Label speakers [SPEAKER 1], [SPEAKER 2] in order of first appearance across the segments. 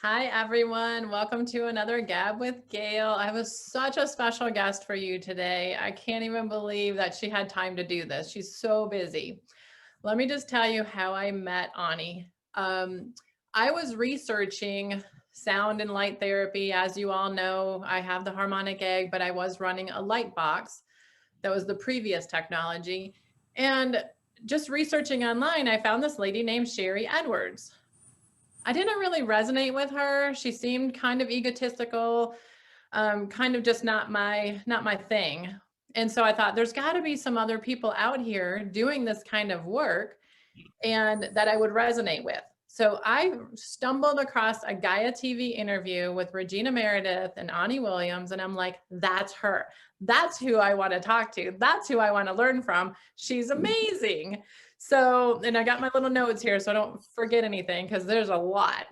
[SPEAKER 1] Hi, everyone. Welcome to another Gab with Gail. I have such a special guest for you today. I can't even believe that she had time to do this. She's so busy. Let me just tell you how I met Ani. I was researching sound and light therapy. As you all know, I have the harmonic egg, but I was running a light box. That was the previous technology. And just researching online, I found this lady named Sherry Edwards. I didn't really resonate with her. She seemed kind of egotistical, kind of just not my thing. And so I thought there's got to be some other people out here doing this kind of work and that I would resonate with. So I stumbled across a Gaia TV interview with Regina Meredith and Ani Williams, and I'm like, that's her. That's who I want to talk to. That's who I want to learn from. She's amazing. So, and I got my little notes here so I don't forget anything because there's a lot.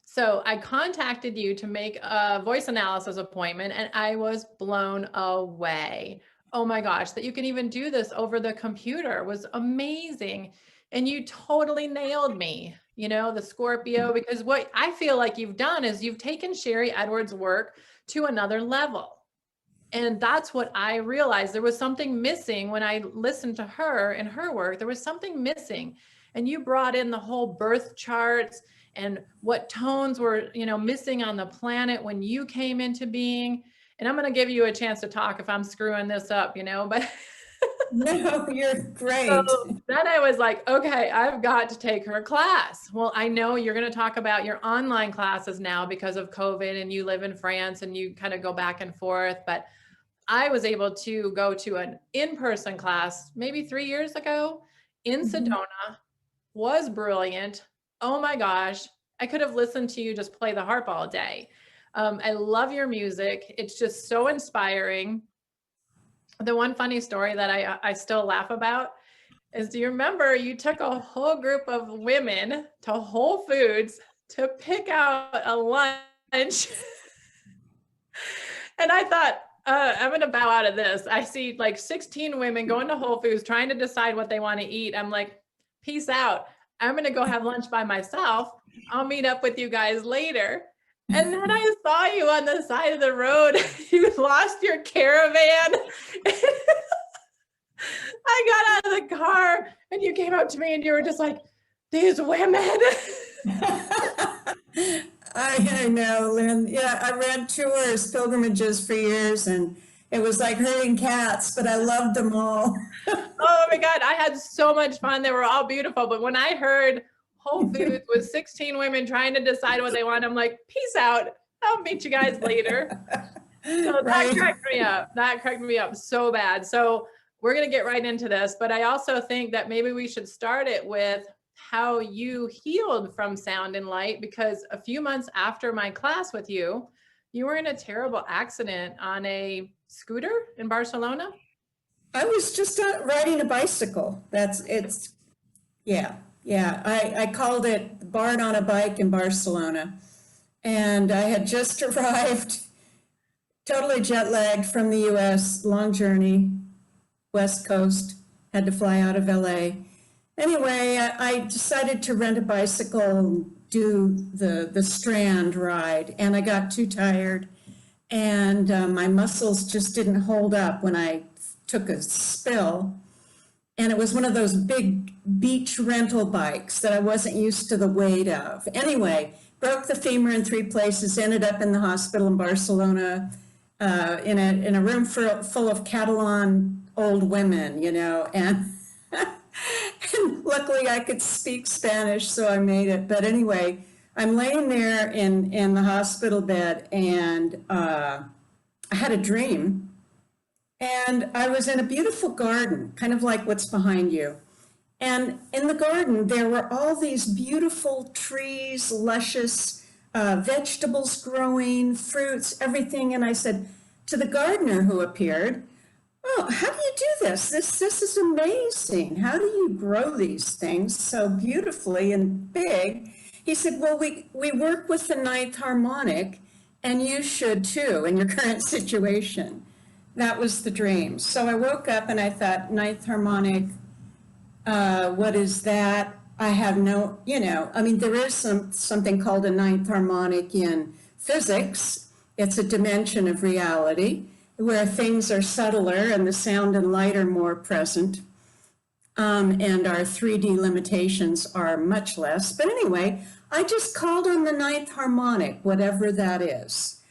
[SPEAKER 1] So I contacted you to make a voice analysis appointment and I was blown away. Oh my gosh, that you can even do this over the computer was amazing. And you totally nailed me, the Scorpio, because what I feel like you've done is you've taken Sherry Edwards' work to another level. And that's what I realized. There was something missing when I listened to her and her work. There was something missing. And you brought in the whole birth charts and what tones were, missing on the planet when you came into being. And I'm going to give you a chance to talk if I'm screwing this up, but
[SPEAKER 2] No, you're
[SPEAKER 1] so
[SPEAKER 2] great.
[SPEAKER 1] then I was like, okay, I've got to take her class. Well, I know you're going to talk about your online classes now because of COVID and you live in France and you kind of go back and forth. But I was able to go to an in-person class maybe 3 years ago in Sedona, was brilliant. Oh my gosh, I could have listened to you just play the harp all day. I love your music. It's just so inspiring. The one funny story that I still laugh about is, do you remember you took a whole group of women to Whole Foods to pick out a lunch? And I thought, I'm going to bow out of this. I see like 16 women going to Whole Foods trying to decide what they want to eat. I'm like, peace out. I'm going to go have lunch by myself. I'll meet up with you guys later. And then I saw you on the side of the road. You lost your caravan. I got out of the car and you came up to me and you were just like, these women.
[SPEAKER 2] I know, Lynn. Yeah, I ran tours, pilgrimages for years, and it was like herding cats, but I loved them all.
[SPEAKER 1] Oh my God, I had so much fun. They were all beautiful. But when I heard Whole Foods with 16 women trying to decide what they want, I'm like, peace out. I'll meet you guys later. So that cracked me up. That cracked me up so bad. So we're going to get right into this. But I also think that maybe we should start it with how you healed from sound and light, because a few months after my class with you, you were in a terrible accident on a scooter in Barcelona.
[SPEAKER 2] I was just riding a bicycle. Yeah. I called it Barn on a Bike in Barcelona. And I had just arrived, totally jet lagged from the US, long journey, West Coast, had to fly out of LA. Anyway, I decided to rent a bicycle and do the Strand ride, and I got too tired, and my muscles just didn't hold up when I took a spill. And it was one of those big beach rental bikes that I wasn't used to the weight of. Anyway, broke the femur in 3 places, ended up in the hospital in Barcelona, in a room full of Catalan old women, and and luckily I could speak Spanish, so I made it. But anyway, I'm laying there in the hospital bed, and I had a dream. And I was in a beautiful garden, kind of like what's behind you. And in the garden, there were all these beautiful trees, luscious vegetables growing, fruits, everything. And I said to the gardener who appeared, "Oh, how do you do this? This is amazing. How do you grow these things so beautifully and big?" He said, "Well, we work with the ninth harmonic, and you should too in your current situation." That was the dream. So I woke up and I thought, ninth harmonic, what is that? I have no, I mean, there is something called a ninth harmonic in physics. It's a dimension of reality where things are subtler and the sound and light are more present. And our 3D limitations are much less. But anyway, I just called on the ninth harmonic, whatever that is.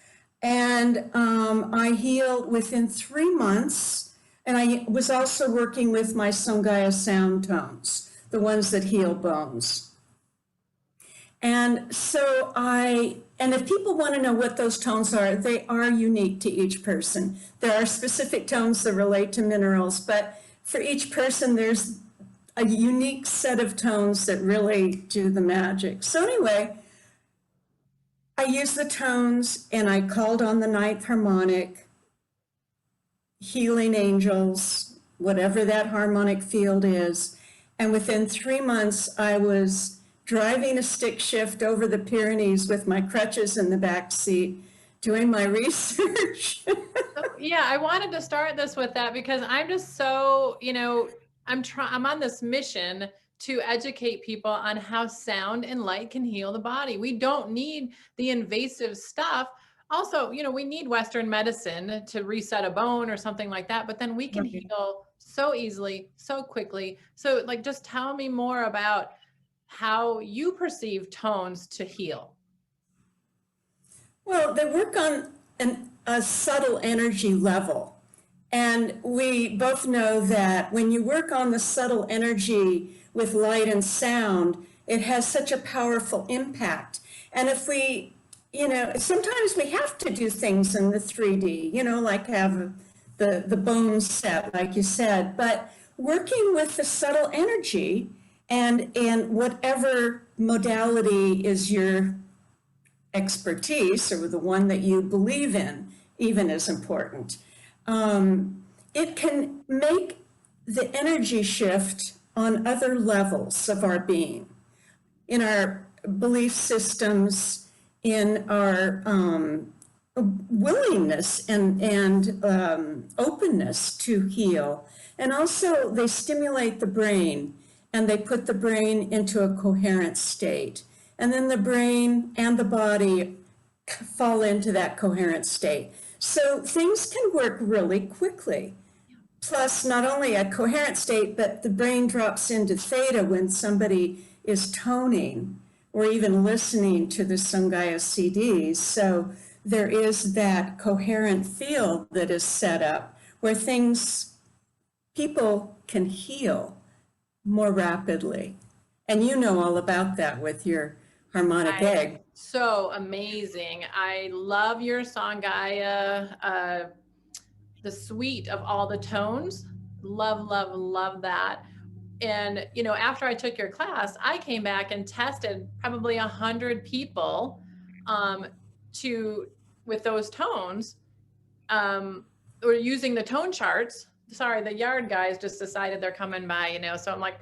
[SPEAKER 2] And I healed within 3 months. And I was also working with my Songaya sound tones, the ones that heal bones. And so and if people want to know what those tones are, they are unique to each person. There are specific tones that relate to minerals, but for each person, there's a unique set of tones that really do the magic. So anyway, I used the tones and I called on the ninth harmonic, healing angels, whatever that harmonic field is. And within 3 months, I was driving a stick shift over the Pyrenees with my crutches in the back seat, doing my research.
[SPEAKER 1] Yeah, I wanted to start this with that because I'm just so, I'm on this mission to educate people on how sound and light can heal the body. We don't need the invasive stuff. Also, we need Western medicine to reset a bone or something like that, but then we can heal so easily, so quickly. So like, just tell me more about how you perceive tones to heal.
[SPEAKER 2] Well, they work on a subtle energy level. And we both know that when you work on the subtle energy with light and sound, it has such a powerful impact. And if we, sometimes we have to do things in the 3D, like have the bones set, like you said, but working with the subtle energy and whatever modality is your expertise or the one that you believe in, even is important. It can make the energy shift on other levels of our being, in our belief systems, in our willingness and openness to heal. And also they stimulate the brain and they put the brain into a coherent state. And then the brain and the body fall into that coherent state. So things can work really quickly. Plus, not only a coherent state, but the brain drops into theta when somebody is toning or even listening to the Sangaya CDs. So there is that coherent field that is set up where people can heal more rapidly. And you know all about that with your harmonic egg.
[SPEAKER 1] So amazing. I love your Sangaya, the suite of all the tones. Love, love, love that. And, after I took your class, I came back and tested probably 100 people with those tones, or using the tone charts. Sorry, the yard guys just decided they're coming by, so I'm like,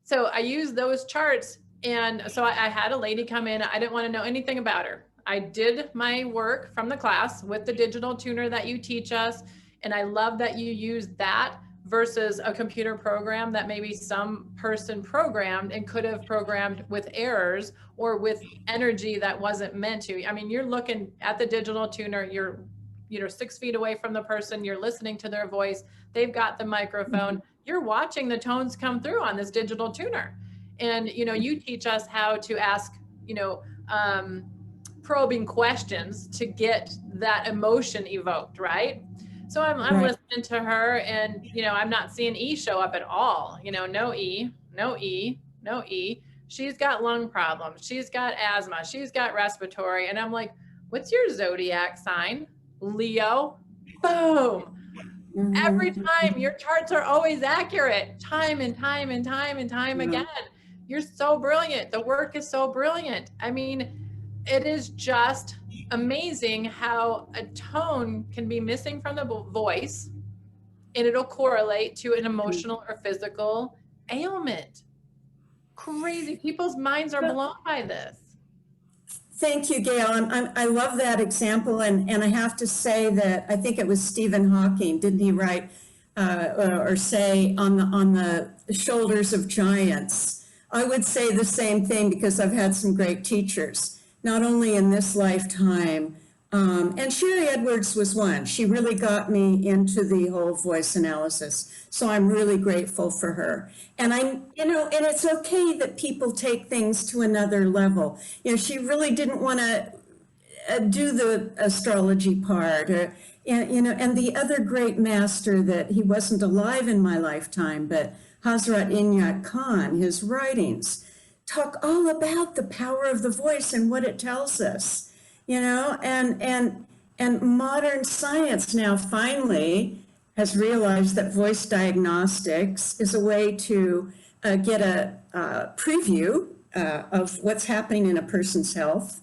[SPEAKER 1] so I used those charts. And so I had a lady come in. I didn't want to know anything about her. I did my work from the class with the digital tuner that you teach us. And I love that you use that versus a computer program that maybe some person programmed and could have programmed with errors or with energy that wasn't meant to. I mean, you're looking at the digital tuner, you're 6 feet away from the person, you're listening to their voice, they've got the microphone, you're watching the tones come through on this digital tuner. And, you teach us how to ask, probing questions to get that emotion evoked, right? So I'm
[SPEAKER 2] Right.
[SPEAKER 1] listening to her and, I'm not seeing E show up at all. No E, no E, no E. She's got lung problems. She's got asthma. She's got respiratory. And I'm like, what's your zodiac sign? Leo. Boom. Every time your charts are always accurate, time and time and time and time again. You're so brilliant. The work is so brilliant. I mean, it is just amazing how a tone can be missing from the voice and it'll correlate to an emotional or physical ailment. Crazy. People's minds are blown by this.
[SPEAKER 2] Thank you, Gail. I love that example. And I have to say that I think it was Stephen Hawking, didn't he write or say on the shoulders of giants. I would say the same thing because I've had some great teachers, not only in this lifetime, and Sherry Edwards was one. She really got me into the whole voice analysis. So I'm really grateful for her. And and it's okay that people take things to another level. She really didn't want to do the astrology part, and the other great master that he wasn't alive in my lifetime, but Hazrat Inayat Khan, his writings talk all about the power of the voice and what it tells us, and modern science now finally has realized that voice diagnostics is a way to get a preview of what's happening in a person's health.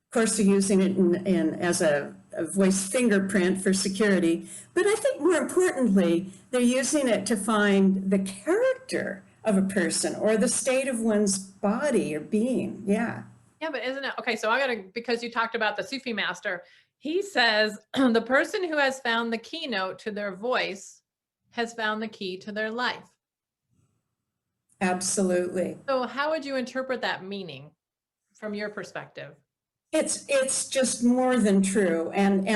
[SPEAKER 2] Of course, they're using it as a voice fingerprint for security, but I think more importantly, they're using it to find the character of a person or the state of one's body or being. Yeah.
[SPEAKER 1] Yeah, but isn't it okay? So because you talked about the Sufi master, he says the person who has found the keynote to their voice has found the key to their life.
[SPEAKER 2] Absolutely.
[SPEAKER 1] So how would you interpret that meaning from your perspective?
[SPEAKER 2] It's just more than true, and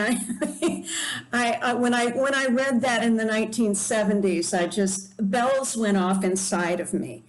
[SPEAKER 2] I when I read that in the 1970s, bells went off inside of me,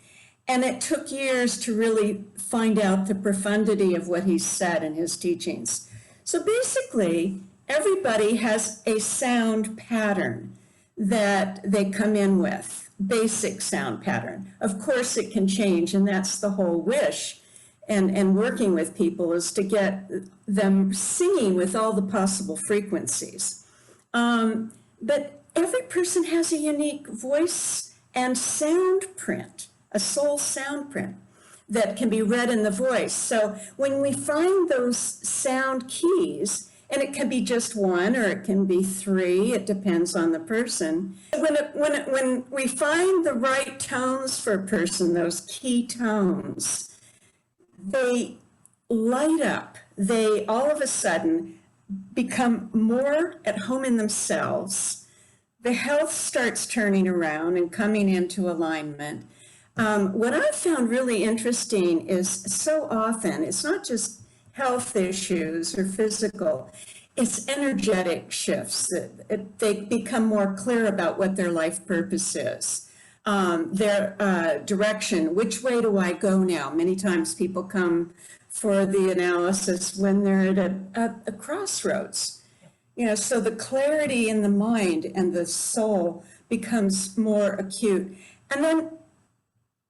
[SPEAKER 2] and it took years to really find out the profundity of what he said in his teachings. So basically, everybody has a sound pattern that they come in with, basic sound pattern. Of course, it can change, and that's the whole wish. And working with people is to get them singing with all the possible frequencies. But every person has a unique voice and sound print, a soul sound print that can be read in the voice. So when we find those sound keys, and it can be just one or it can be three, it depends on the person. When we find the right tones for a person, those key tones, they light up. They all of a sudden become more at home in themselves. The health starts turning around and coming into alignment. What I've found really interesting is so often it's not just health issues or physical, it's energetic shifts. They become more clear about what their life purpose is. Their direction, which way do I go now? Many times people come for the analysis when they're at a crossroads. So the clarity in the mind and the soul becomes more acute. And then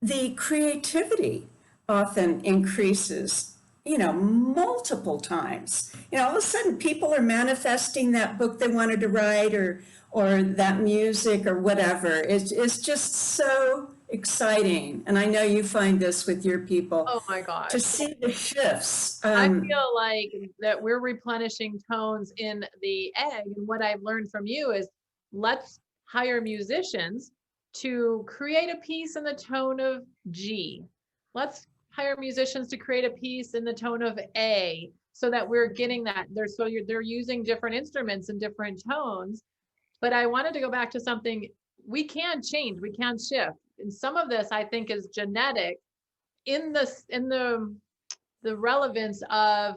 [SPEAKER 2] the creativity often increases, multiple times. All of a sudden people are manifesting that book they wanted to write or that music or whatever. It's just so exciting. And I know you find this with your people.
[SPEAKER 1] Oh my gosh.
[SPEAKER 2] To see the shifts.
[SPEAKER 1] I feel like that we're replenishing tones in the egg. And what I've learned from you is let's hire musicians to create a piece in the tone of G. Let's hire musicians to create a piece in the tone of A, so that we're getting that. They're using different instruments in different tones. But I wanted to go back to something we can change, we can shift. And some of this I think is genetic in the relevance of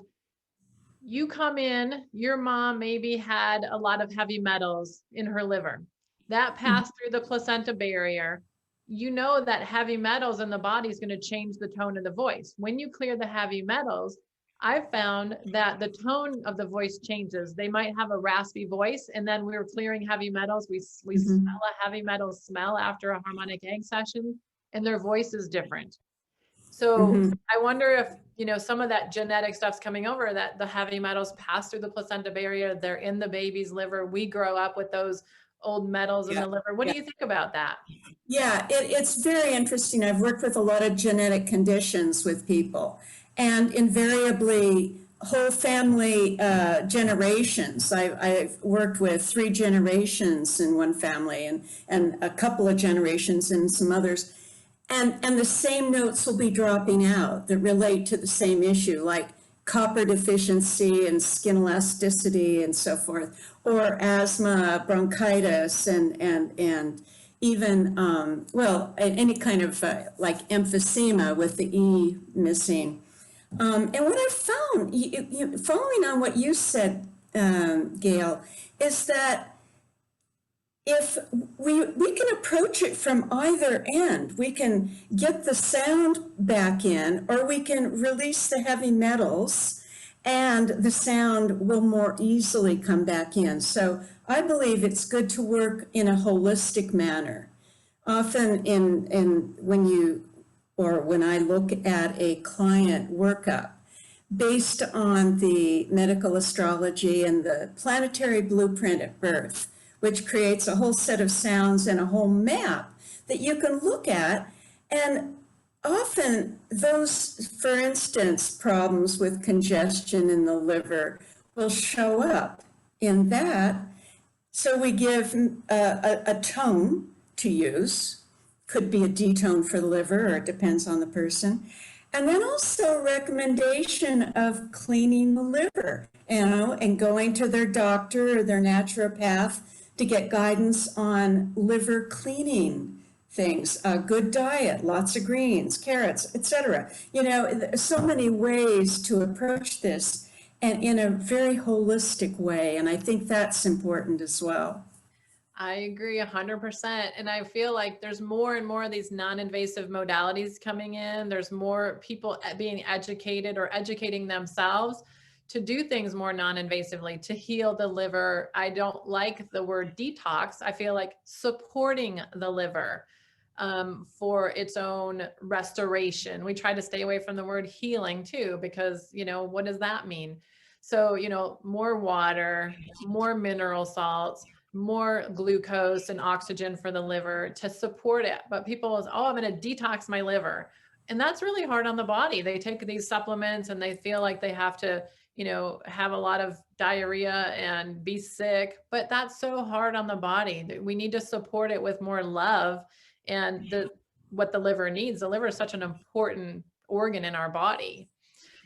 [SPEAKER 1] you come in, your mom maybe had a lot of heavy metals in her liver. That passed through the placenta barrier. That heavy metals in the body is going to change the tone of the voice. When you clear the heavy metals, I've found that the tone of the voice changes. They might have a raspy voice, and then we're clearing heavy metals. We smell a heavy metal smell after a harmonic egg session, and their voice is different. So I wonder if, some of that genetic stuff's coming over, that the heavy metals pass through the placenta barrier. They're in the baby's liver. We grow up with those old metals in the liver. What do you think about that?
[SPEAKER 2] Yeah, it's very interesting. I've worked with a lot of genetic conditions with people. And invariably, whole family generations. I've worked with 3 generations in one family and a couple of generations in some others. And the same notes will be dropping out that relate to the same issue, like copper deficiency and skin elasticity and so forth, or asthma, bronchitis, and even, any kind of like emphysema with the E missing. And what I found, following on what you said, Gail, is that if we can approach it from either end, we can get the sound back in, or we can release the heavy metals, and the sound will more easily come back in. So I believe it's good to work in a holistic manner. Often when I look at a client workup, based on the medical astrology and the planetary blueprint at birth, which creates a whole set of sounds and a whole map that you can look at. And often those, for instance, problems with congestion in the liver will show up in that. So we give a tone to use, could be a D-tone for the liver, or it depends on the person. And then also a recommendation of cleaning the liver, and going to their doctor or their naturopath to get guidance on liver cleaning things, a good diet, lots of greens, carrots, etc. So many ways to approach this, and in a very holistic way. And I think that's important as well.
[SPEAKER 1] I agree 100%. And I feel like there's more and more of these non-invasive modalities coming in. There's more people being educated or educating themselves to do things more non-invasively, to heal the liver. I don't like the word detox. I feel like supporting the liver for its own restoration. We try to stay away from the word healing too, because, what does that mean? So, more water, more mineral salts, more glucose and oxygen for the liver to support it. But people is, I'm going to detox my liver. And that's really hard on the body. They take these supplements and they feel like they have to, have a lot of diarrhea and be sick, but that's so hard on the body. We need to support it with more love and what the liver needs. The liver is such an important organ in our body.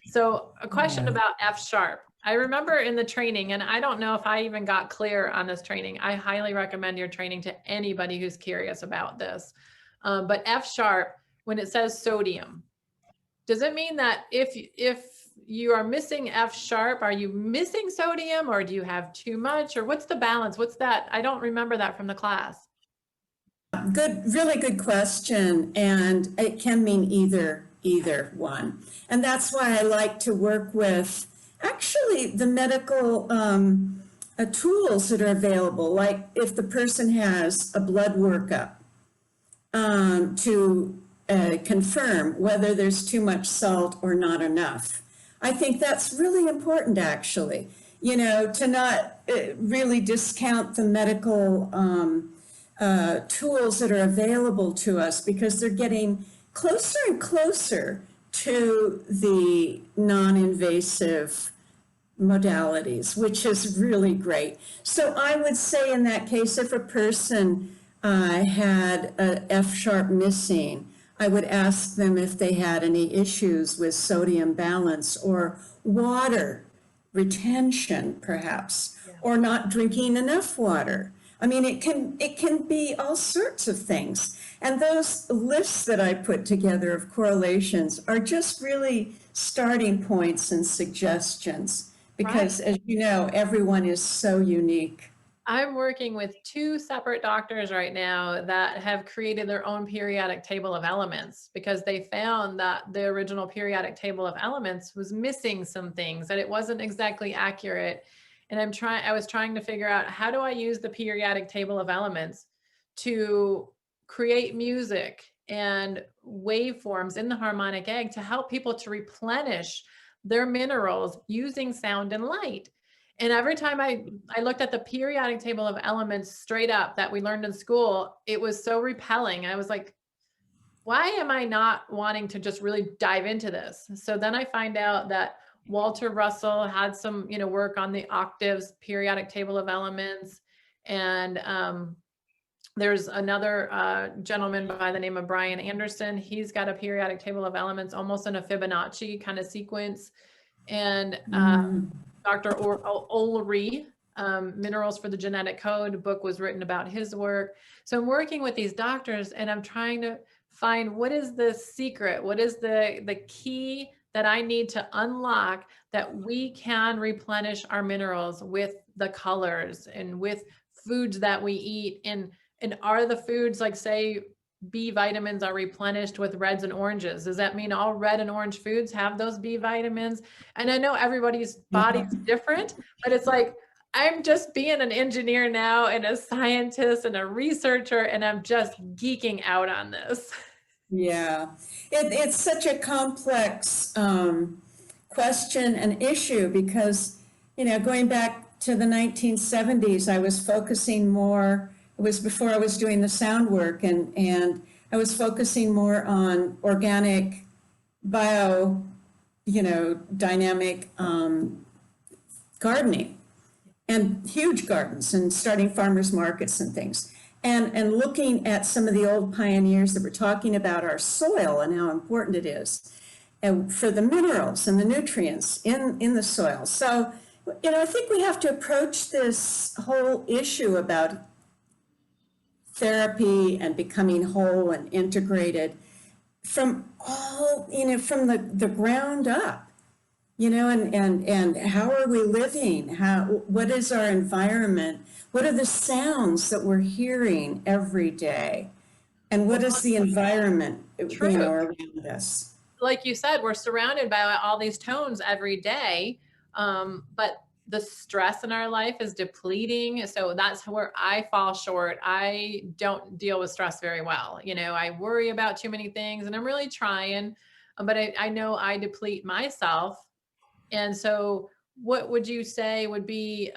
[SPEAKER 1] So a question about F sharp. I remember in the training, and I don't know if I even got clear on this training. I highly recommend your training to anybody who's curious about this. But F sharp, when it says sodium, does it mean that if you are missing F sharp, are you missing sodium, or do you have too much, or what's the balance? What's that? I don't remember that from the class.
[SPEAKER 2] Really good question. And it can mean either one. And that's why I like to work with actually the medical tools that are available. Like if the person has a blood workup to confirm whether there's too much salt or not enough. I think that's really important, actually, to not really discount the medical tools that are available to us, because they're getting closer and closer to the non-invasive modalities, which is really great. So I would say in that case, if a person had a F sharp missing, I would ask them if they had any issues with sodium balance or water retention, perhaps, or not drinking enough water. I mean, it can be all sorts of things. And those lists that I put together of correlations are just really starting points and suggestions, because as you know, everyone is so unique.
[SPEAKER 1] I'm working with 2 separate doctors right now that have created their own periodic table of elements, because they found that the original periodic table of elements was missing some things, that it wasn't exactly accurate. And I was trying to figure out, how do I use the periodic table of elements to create music and waveforms in the harmonic egg to help people to replenish their minerals using sound and light. And every time I looked at the periodic table of elements straight up that we learned in school, it was so repelling. I was like, why am I not wanting to just really dive into this? So then I find out that Walter Russell had some, work on the octaves periodic table of elements. And there's another gentleman by the name of Brian Anderson. He's got a periodic table of elements, almost in a Fibonacci kind of sequence. and
[SPEAKER 2] Mm.
[SPEAKER 1] Dr. Ulrey, Minerals for the Genetic Code book was written about his work. So I'm working with these doctors and I'm trying to find what is the secret, what is the key that I need to unlock that we can replenish our minerals with the colors and with foods that we eat, and are the foods, like say B vitamins are replenished with reds and oranges. Does that mean all red and orange foods have those B vitamins? And I know everybody's
[SPEAKER 2] Yeah.
[SPEAKER 1] body's different, but it's like, I'm just being an engineer now and a scientist and a researcher, and I'm just geeking out on this.
[SPEAKER 2] Yeah, it's such a complex question and issue because, going back to the 1970s, I was focusing more, it was before I was doing the sound work, and I was focusing more on organic, bio, dynamic gardening and huge gardens and starting farmers markets and things. And looking at some of the old pioneers that were talking about our soil and how important it is and for the minerals and the nutrients in the soil. So, I think we have to approach this whole issue about therapy and becoming whole and integrated from from the ground up. And how are we living? What is our environment? What are the sounds that we're hearing every day? And what is the environment,
[SPEAKER 1] True.
[SPEAKER 2] around us?
[SPEAKER 1] Like you said, we're surrounded by all these tones every day. But the stress in our life is depleting. So that's where I fall short. I don't deal with stress very well. I worry about too many things and I'm really trying, but I know I deplete myself. And so what would you say would be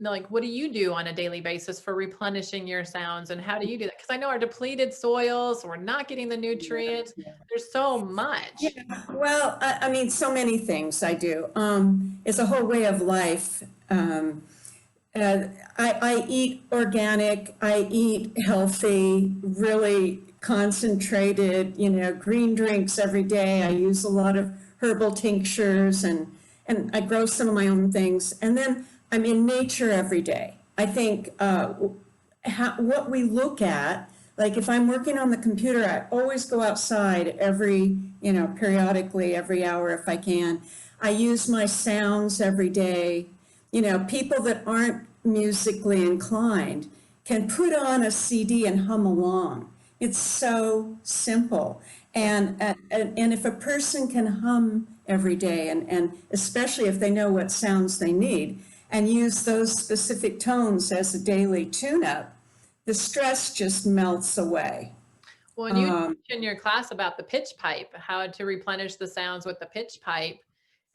[SPEAKER 1] like, what do you do on a daily basis for replenishing your sounds, and how do you do that? Because I know our depleted soils, we're not getting the nutrients. There's so
[SPEAKER 2] Yeah,
[SPEAKER 1] much.
[SPEAKER 2] well, I mean, so many things I do. It's a whole way of life. I eat organic, I eat healthy, really concentrated, green drinks every day. I use a lot of herbal tinctures and I grow some of my own things. And then I'm in nature every day. I think what we look at, like if I'm working on the computer, I always go outside periodically, every hour if I can. I use my sounds every day. People that aren't musically inclined can put on a CD and hum along. It's so simple. And if a person can hum every day, and especially if they know what sounds they need, and use those specific tones as a daily tune-up, the stress just melts away.
[SPEAKER 1] Well, and you teach in your class about the pitch pipe, how to replenish the sounds with the pitch pipe.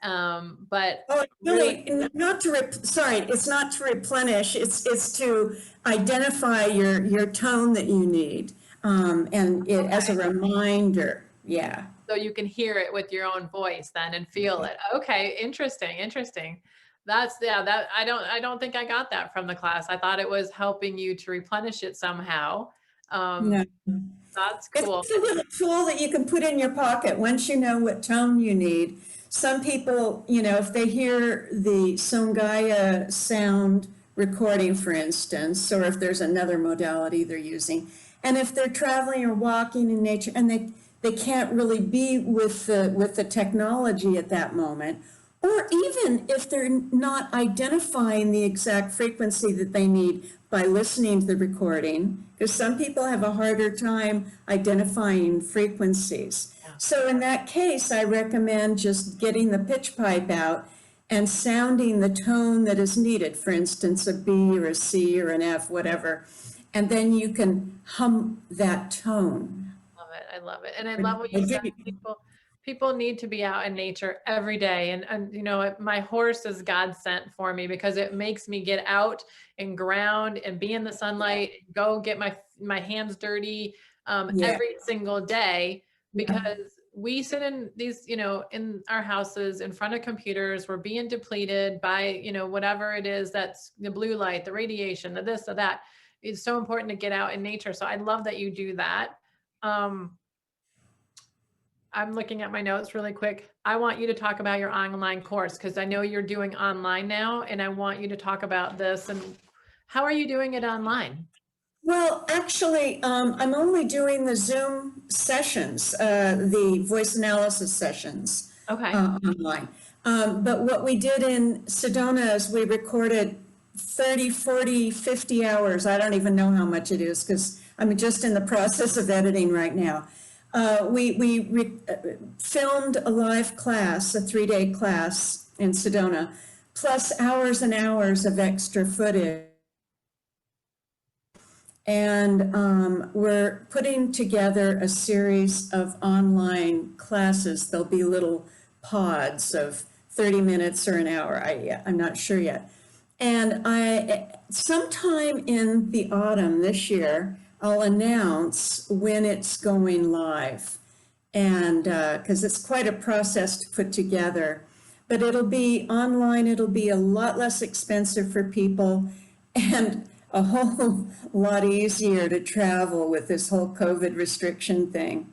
[SPEAKER 1] But
[SPEAKER 2] Oh,
[SPEAKER 1] really,
[SPEAKER 2] really, not to sorry, it's not to replenish, it's to identify your tone that you need, and it as a reminder, yeah.
[SPEAKER 1] so you can hear it with your own voice then and feel it. Okay, interesting, interesting. That's, yeah, that I don't think I got that from the class. I thought it was helping you to replenish it somehow. Um,
[SPEAKER 2] No.
[SPEAKER 1] that's cool.
[SPEAKER 2] It's a little tool that you can put in your pocket once you know what tone you need. Some people, if they hear the Songaya sound recording, for instance, or if there's another modality they're using, and if they're traveling or walking in nature and they can't really be with the technology at that moment, or even if they're not identifying the exact frequency that they need by listening to the recording, because some people have a harder time identifying frequencies. So in that case, I recommend just getting the pitch pipe out and sounding the tone that is needed, for instance, a B or a C or an F, whatever, and then you can hum that tone.
[SPEAKER 1] Love it. I love it. And I love what you said. People need to be out in nature every day. And my horse is God sent for me because it makes me get out and ground and be in the sunlight, go get my hands dirty
[SPEAKER 2] Yeah.
[SPEAKER 1] every single day, because we sit in these, in our houses in front of computers, we're being depleted by, whatever it is, that's the blue light, the radiation, the this, or that. It's so important to get out in nature. So I love that you do that. Um, I'm looking at my notes really quick. I want you to talk about your online course because I know you're doing online now, and I want you to talk about this. And how are you doing it online?
[SPEAKER 2] Well, actually, I'm only doing the Zoom sessions, the voice analysis sessions
[SPEAKER 1] Okay.
[SPEAKER 2] online. But what we did in Sedona is we recorded 30, 40, 50 hours. I don't even know how much it is because I'm just in the process of editing right now. We filmed a live class, a 3-day class in Sedona, plus hours and hours of extra footage. And we're putting together a series of online classes. There'll be little pods of 30 minutes or an hour. I'm not sure yet. And sometime in the autumn this year, I'll announce when it's going live. And because it's quite a process to put together. But it'll be online, it'll be a lot less expensive for people. And a whole lot easier to travel with this whole COVID restriction thing.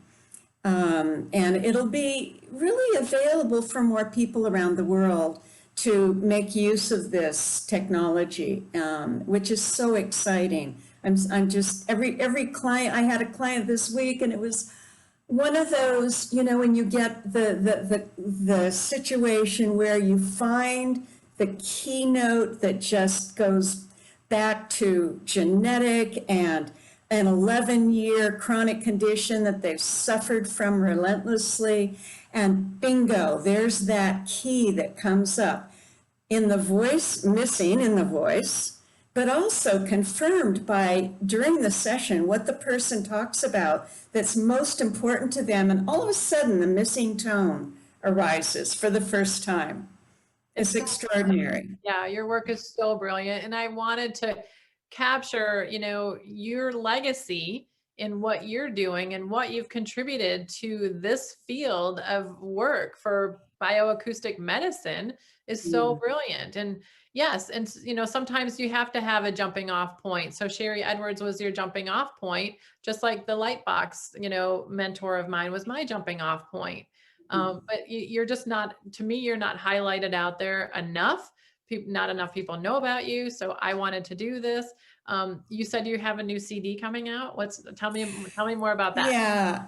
[SPEAKER 2] And it'll be really available for more people around the world to make use of this technology, which is so exciting. I'm just, every client, I had a client this week and it was one of those, when you get the situation where you find the keynote that just goes back to genetic and an 11-year chronic condition that they've suffered from relentlessly. And bingo, there's that key that comes up in the voice, missing in the voice, but also confirmed by during the session what the person talks about that's most important to them. And all of a sudden, the missing tone arises for the first time. It's extraordinary.
[SPEAKER 1] Yeah, your work is so brilliant. And I wanted to capture, your legacy in what you're doing and what you've contributed to this field of work for bioacoustic medicine is so brilliant. And yes, and sometimes you have to have a jumping off point. So Sherry Edwards was your jumping off point, just like the Lightbox, mentor of mine was my jumping off point. But you're just not, to me, you're not highlighted out there enough. Not enough people know about you. So I wanted to do this. You said you have a new CD coming out. Tell me more about that.
[SPEAKER 2] Yeah.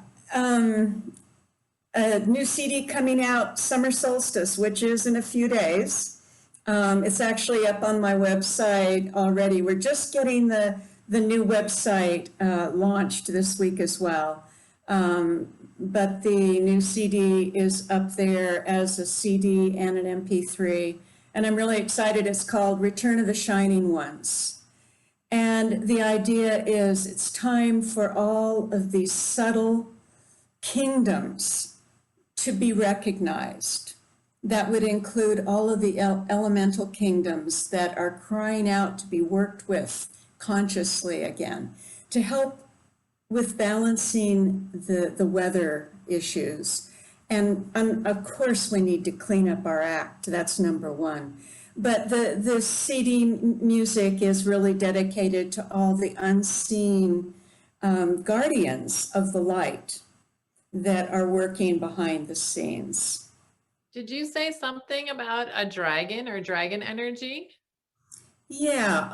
[SPEAKER 2] A new CD coming out summer solstice, which is in a few days. It's actually up on my website already. We're just getting the new website launched this week as well. But the new CD is up there as a CD and an MP3. And I'm really excited. It's called Return of the Shining Ones. And the idea is it's time for all of these subtle kingdoms to be recognized. That would include all of the elemental kingdoms that are crying out to be worked with consciously again, to help with balancing the weather issues. And of course, we need to clean up our act. That's number one. But the CD music is really dedicated to all the unseen guardians of the light that are working behind the scenes.
[SPEAKER 1] Did you say something about a dragon or dragon energy?
[SPEAKER 2] Yeah,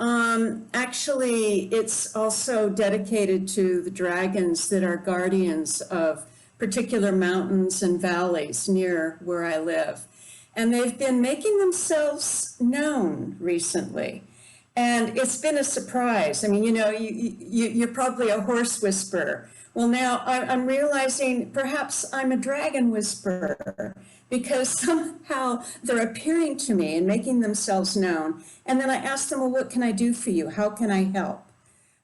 [SPEAKER 2] actually, it's also dedicated to the dragons that are guardians of particular mountains and valleys near where I live. And they've been making themselves known recently. And it's been a surprise. I mean, you're probably a horse whisperer. Well, now I'm realizing perhaps I'm a dragon whisperer because somehow they're appearing to me and making themselves known. And then I ask them, well, what can I do for you? How can I help?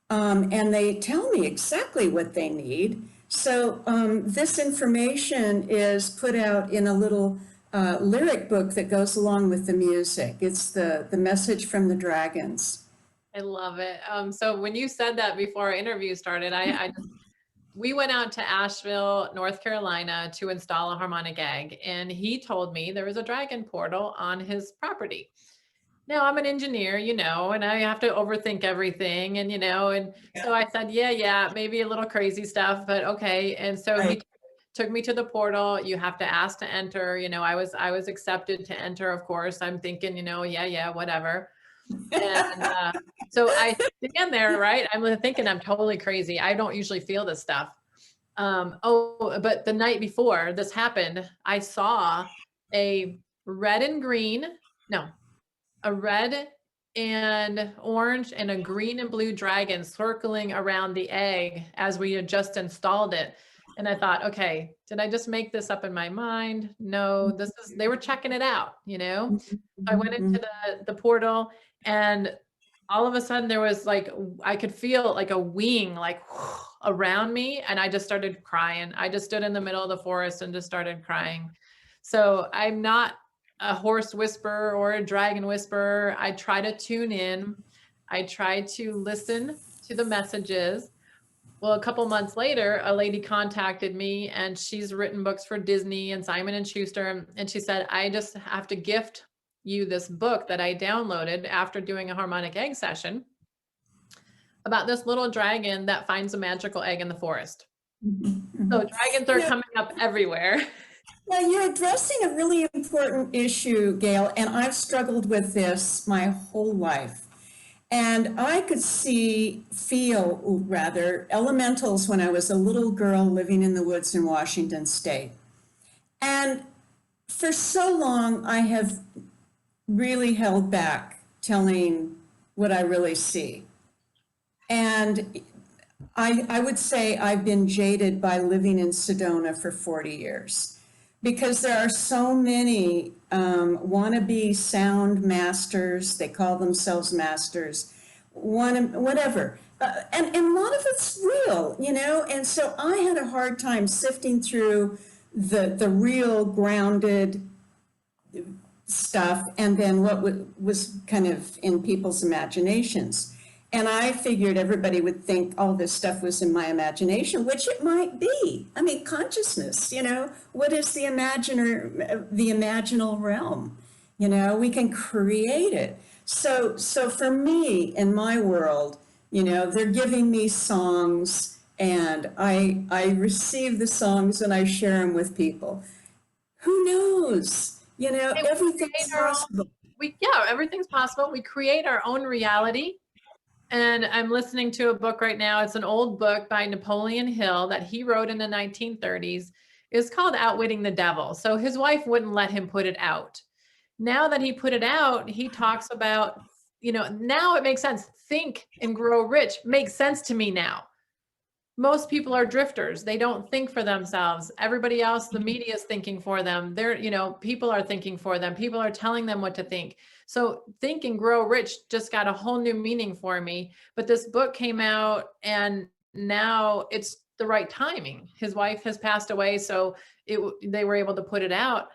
[SPEAKER 2] And they tell me exactly what they need. So this information is put out in a little lyric book that goes along with the music. It's the message from the dragons.
[SPEAKER 1] I love it. So when you said that before our interview started, we went out to Asheville, North Carolina to install a harmonic egg. And he told me there was a dragon portal on his property. Now I'm an engineer, and I have to overthink everything. And so I said, yeah, maybe a little crazy stuff, but okay. And so he
[SPEAKER 2] Right.
[SPEAKER 1] took me to the portal. You have to ask to enter. I was accepted to enter, of course. I'm thinking, yeah, whatever. And so I stand there, right? I'm thinking I'm totally crazy. I don't usually feel this stuff. But the night before this happened, I saw a red and green, no, a red and orange and a green and blue dragon circling around the egg as we had just installed it. And I thought, okay, did I just make this up in my mind? No, they were checking it out, So I went into the portal, and all of a sudden there was like, I could feel like a wing like around me, and I just started crying. I just stood in the middle of the forest and just started crying. So I'm not a horse whisperer or a dragon whisperer. I try to tune in. I try to listen to the messages. Well, a couple months later, a lady contacted me, and she's written books for Disney and Simon and Schuster. And she said, I just have to gift you this book that I downloaded after doing a harmonic egg session about this little dragon that finds a magical egg in the forest. So dragons are coming up everywhere.
[SPEAKER 2] Well, you're addressing a really important issue, Gail, and I've struggled with this my whole life. And I could feel rather, elementals when I was a little girl living in the woods in Washington State. And for so long, I have really held back telling what I really see. And I would say I've been jaded by living in Sedona for 40 years because there are so many wannabe sound masters, they call themselves masters, whatever. And a lot of it's real, and so I had a hard time sifting through the real grounded stuff and then what was kind of in people's imaginations. And I figured everybody would think all this stuff was in my imagination, which it might be. I mean, consciousness, what is the imaginal realm? We can create it. So for me, in my world, they're giving me songs, and I receive the songs and I share them with people. Who knows? Everything's possible.
[SPEAKER 1] Everything's possible. We create our own reality. And I'm listening to a book right now. It's an old book by Napoleon Hill that he wrote in the 1930s. It's called Outwitting the Devil. So his wife wouldn't let him put it out. Now that he put it out, he talks about, now it makes sense. Think and grow rich makes sense to me now. Most people are drifters. They don't think for themselves. Everybody else, the media is thinking for them. People are thinking for them. People are telling them what to think. So Think and Grow Rich just got a whole new meaning for me. But this book came out, and now it's the right timing. His wife has passed away, so they were able to put it out.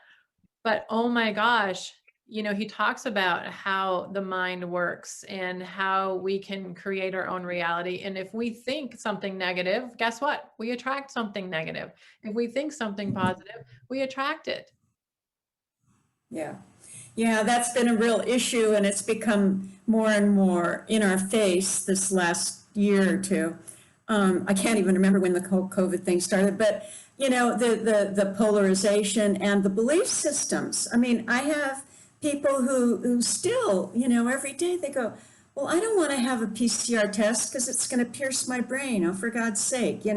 [SPEAKER 1] But oh my gosh, he talks about how the mind works and how we can create our own reality. And if we think something negative, guess what? We attract something negative. If we think something positive, we attract it.
[SPEAKER 2] Yeah. Yeah, that's been a real issue, and it's become more and more in our face this last year or two. I can't even remember when the whole COVID thing started, but the polarization and the belief systems. I mean, I have people who still, every day they go, well, I don't want to have a PCR test because it's going to pierce my brain. Oh, for God's sake, if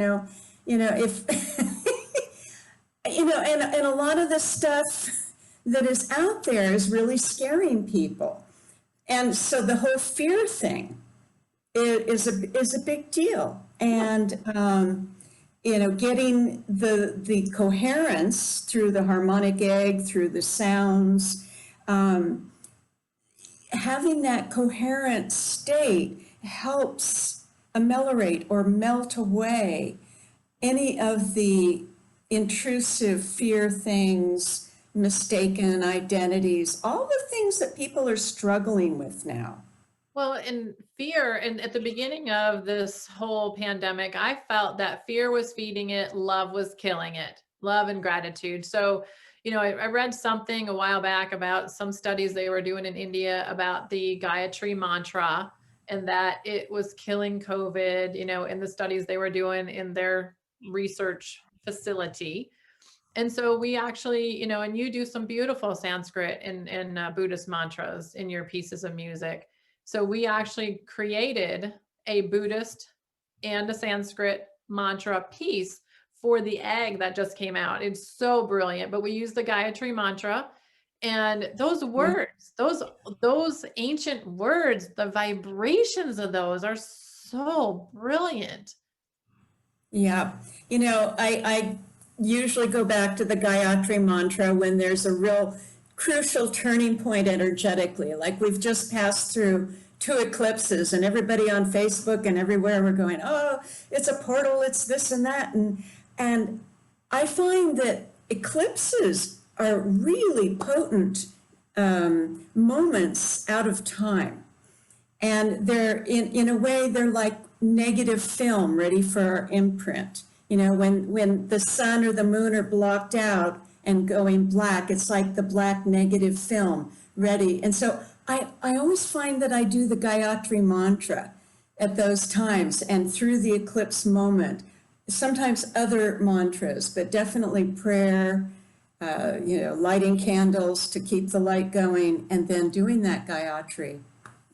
[SPEAKER 2] and a lot of the stuff that is out there is really scaring people. And so the whole fear thing is a big deal. And, getting the coherence through the harmonic egg, through the sounds, having that coherent state helps ameliorate or melt away any of the intrusive fear things, mistaken identities, all the things that people are struggling with now.
[SPEAKER 1] Well, in fear, and at the beginning of this whole pandemic, I felt that fear was feeding it, love was killing it, love and gratitude. So, I read something a while back about some studies they were doing in India about the Gayatri mantra, and that it was killing COVID, in the studies they were doing in their research facility. And so we actually, and you do some beautiful Sanskrit and Buddhist mantras in your pieces of music. So we actually created a Buddhist and a Sanskrit mantra piece for the egg that just came out. It's so brilliant, but we use the Gayatri mantra, and those
[SPEAKER 2] Yeah.
[SPEAKER 1] words, those ancient words, the vibrations of those are so brilliant.
[SPEAKER 2] Yeah. I usually go back to the Gayatri mantra when there's a real crucial turning point energetically. Like we've just passed through two eclipses, and everybody on Facebook and everywhere we're going, oh, it's a portal, it's this and that. And I find that eclipses are really potent moments out of time. And they're in a way, they're like negative film ready for our imprint. When the sun or the moon are blocked out and going black, it's like the black negative film ready. And so I always find that I do the Gayatri mantra at those times and through the eclipse moment. Sometimes other mantras, but definitely prayer, lighting candles to keep the light going, and then doing that Gayatri.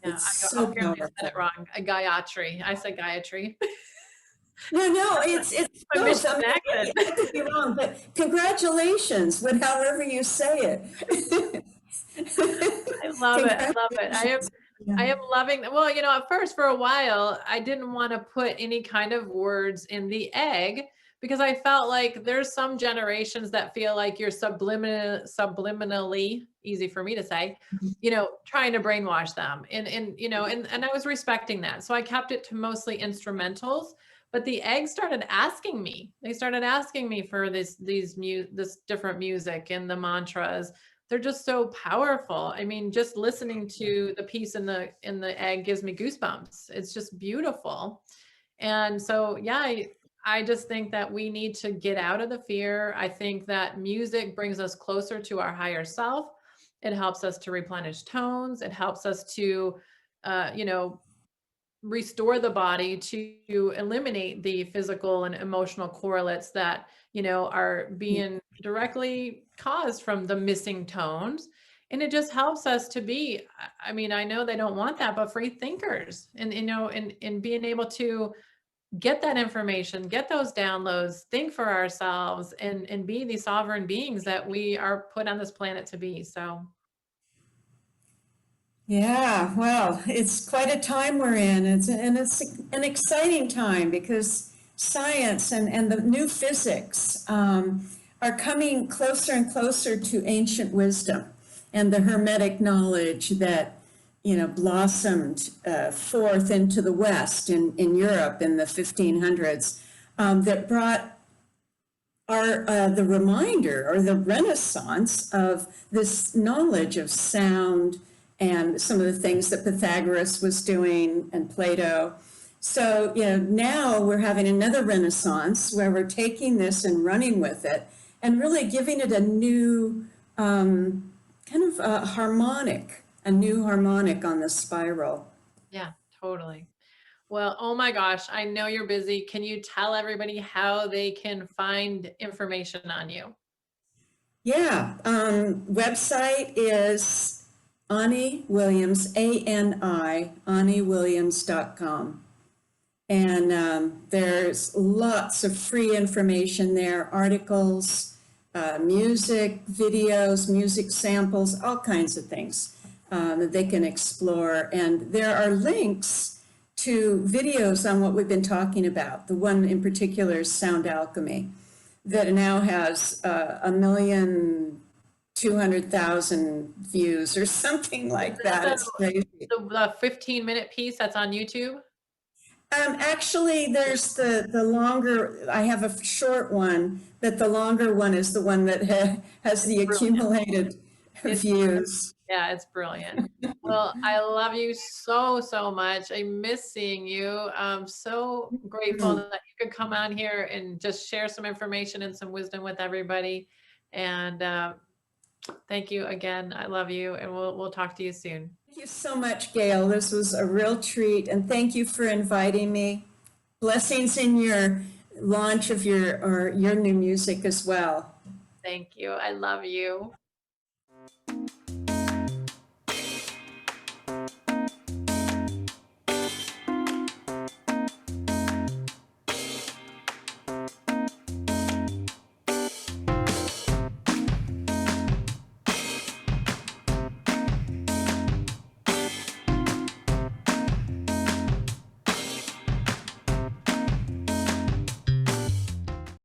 [SPEAKER 1] Yeah,
[SPEAKER 2] It's
[SPEAKER 1] I
[SPEAKER 2] so
[SPEAKER 1] apparently
[SPEAKER 2] powerful.
[SPEAKER 1] said it wrong. Gayatri. I said Gayatri.
[SPEAKER 2] No, it's
[SPEAKER 1] My
[SPEAKER 2] both. I
[SPEAKER 1] Michigan
[SPEAKER 2] mean,
[SPEAKER 1] accent.
[SPEAKER 2] I could be wrong, but congratulations, however you say it.
[SPEAKER 1] I love it. I love it.
[SPEAKER 2] Congratulations.
[SPEAKER 1] I
[SPEAKER 2] Yeah.
[SPEAKER 1] am loving that. Well, at first for a while, I didn't want to put any kind of words in the egg because I felt like there's some generations that feel like you're subliminally, easy for me to say, trying to brainwash them. And I was respecting that. So I kept it to mostly instrumentals. But the egg started asking me. They started asking me for this different music and the mantras. They're just so powerful. I mean, just listening to the piece in the egg gives me goosebumps. It's just beautiful. And so, yeah, I just think that we need to get out of the fear. I think that music brings us closer to our higher self. It helps us to replenish tones. It helps us to, restore the body to eliminate the physical and emotional correlates that are being directly caused from the missing tones. And it just helps us to be, I mean, I know they don't want that, but free thinkers, and and being able to get that information, get those downloads, think for ourselves, and be the sovereign beings that we are put on this planet to be. So
[SPEAKER 2] Yeah, well, it's quite a time we're in. It's an exciting time because science and the new physics are coming closer and closer to ancient wisdom and the Hermetic knowledge that blossomed forth into the West in Europe in the 1500s, that brought the reminder or the renaissance of this knowledge of sound and some of the things that Pythagoras was doing and Plato. So, now we're having another renaissance where we're taking this and running with it and really giving it a new kind of a new harmonic on the spiral.
[SPEAKER 1] yeah, totally. Well, oh my gosh, I know you're busy. Can you tell everybody how they can find information on you?
[SPEAKER 2] Yeah, website is Ani Williams, ANIWilliams.com. And there's lots of free information there, articles, music, videos, music samples, all kinds of things that they can explore. And there are links to videos on what we've been talking about. The one in particular is Sound Alchemy, that now has 1,200,000 views or something like
[SPEAKER 1] Is that
[SPEAKER 2] that. It's crazy.
[SPEAKER 1] the 15-minute piece that's on YouTube?
[SPEAKER 2] Actually, there's the longer, I have a short one, but the longer one is the one that has the
[SPEAKER 1] Brilliant.
[SPEAKER 2] accumulated
[SPEAKER 1] It's
[SPEAKER 2] views.
[SPEAKER 1] Yeah, it's brilliant. Well, I love you so, so much. I miss seeing you. I'm so grateful that you could come on here and just share some information and some wisdom with everybody. And thank you again. I love you, and we'll talk to you soon.
[SPEAKER 2] Thank you so much, Gail. This was a real treat, and thank you for inviting me. Blessings in your launch of your new music as well.
[SPEAKER 1] Thank you. I love you.